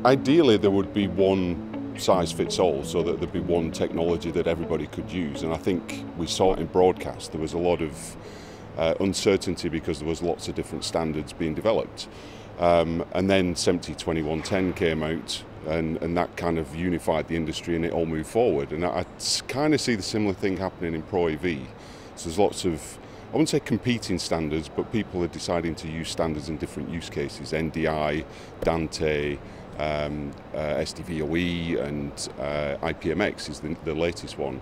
Ideally, there would be one size fits all, so that there'd be one technology that everybody could use. And I think we saw it in broadcast. There was a lot of uncertainty because there was lots of different standards being developed. And then 702110 came out, and that kind of unified the industry, and it all moved forward. And I kind of see the similar thing happening in Pro AV. So there's lots of, I wouldn't say competing standards, but people are deciding to use standards in different use cases. NDI, Dante, SDVOE, and IPMX is the latest one.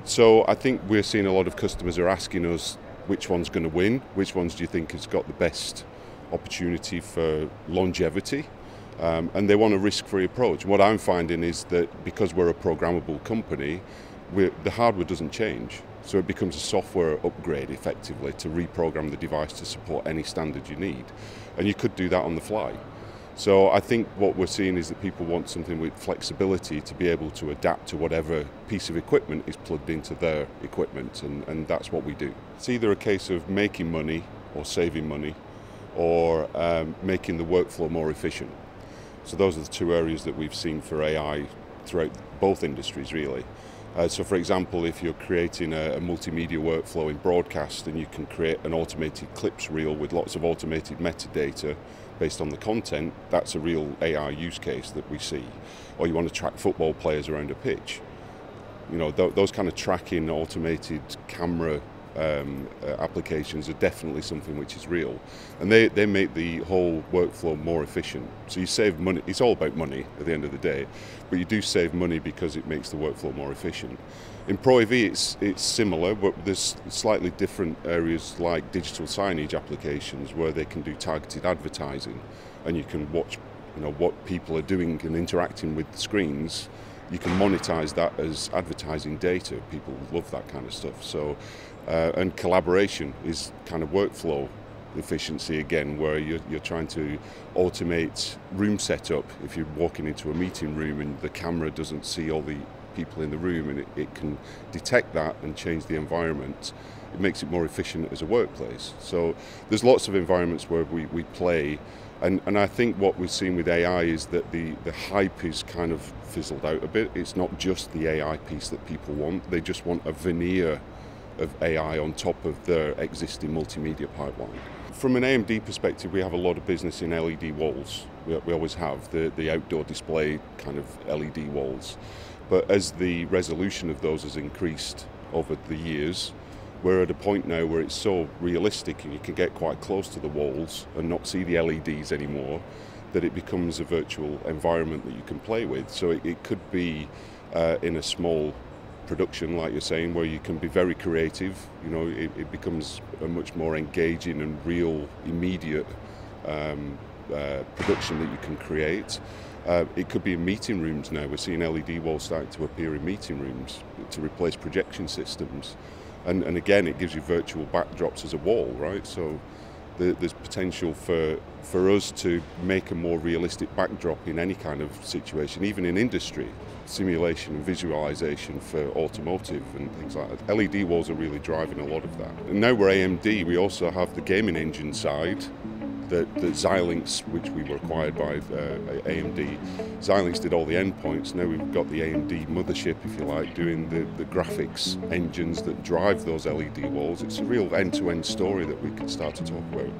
So I think we're seeing a lot of customers are asking us which one's going to win, which ones do you think has got the best opportunity for longevity, and they want a risk-free approach. What I'm finding is that because we're a programmable company, the hardware doesn't change. So it becomes a software upgrade effectively to reprogram the device to support any standard you need. And you could do that on the fly. So I think what we're seeing is that people want something with flexibility to be able to adapt to whatever piece of equipment is plugged into their equipment, and that's what we do. It's either a case of making money or saving money, or making the workflow more efficient. So those are the two areas that we've seen for AI throughout both industries really. So for example, if you're creating a multimedia workflow in broadcast, and you can create an automated clips reel with lots of automated metadata based on the content, that's a real AI use case that we see. Or you want to track football players around a pitch. You know, those kind of tracking automated camera applications are definitely something which is real, and they make the whole workflow more efficient. So you save money. It's all about money at the end of the day, but you do save money because it makes the workflow more efficient. In Pro AV it's similar, but there's slightly different areas like digital signage applications where they can do targeted advertising, and you can watch, you know, what people are doing and interacting with the screens. You can monetize that as advertising data. People love that kind of stuff. So, and collaboration is kind of workflow efficiency again, where you're trying to automate room setup. If you're walking into a meeting room and the camera doesn't see all the people in the room, and it can detect that and change the environment, it makes it more efficient as a workplace. So there's lots of environments where we play. And I think what we've seen with AI is that the hype is kind of fizzled out a bit. It's not just the AI piece that people want. They just want a veneer of AI on top of their existing multimedia pipeline. From an AMD perspective, we have a lot of business in LED walls. We always have the outdoor display kind of LED walls. But as the resolution of those has increased over the years, we're at a point now where it's so realistic and you can get quite close to the walls and not see the LEDs anymore, that it becomes a virtual environment that you can play with. So it could be in a small production, like you're saying, where you can be very creative. You know, it becomes a much more engaging and real, immediate production that you can create. It could be in meeting rooms now. We're seeing LED walls starting to appear in meeting rooms to replace projection systems. And again, it gives you virtual backdrops as a wall, right? So there's potential for us to make a more realistic backdrop in any kind of situation, even in industry, simulation and visualization for automotive and things like that. LED walls are really driving a lot of that. And now we're AMD, we also have the gaming engine side, the Xilinx, which we were acquired by AMD. Xilinx did all the endpoints. Now we've got the AMD mothership, if you like, doing the graphics engines that drive those LED walls. It's a real end-to-end story that we can start to talk about.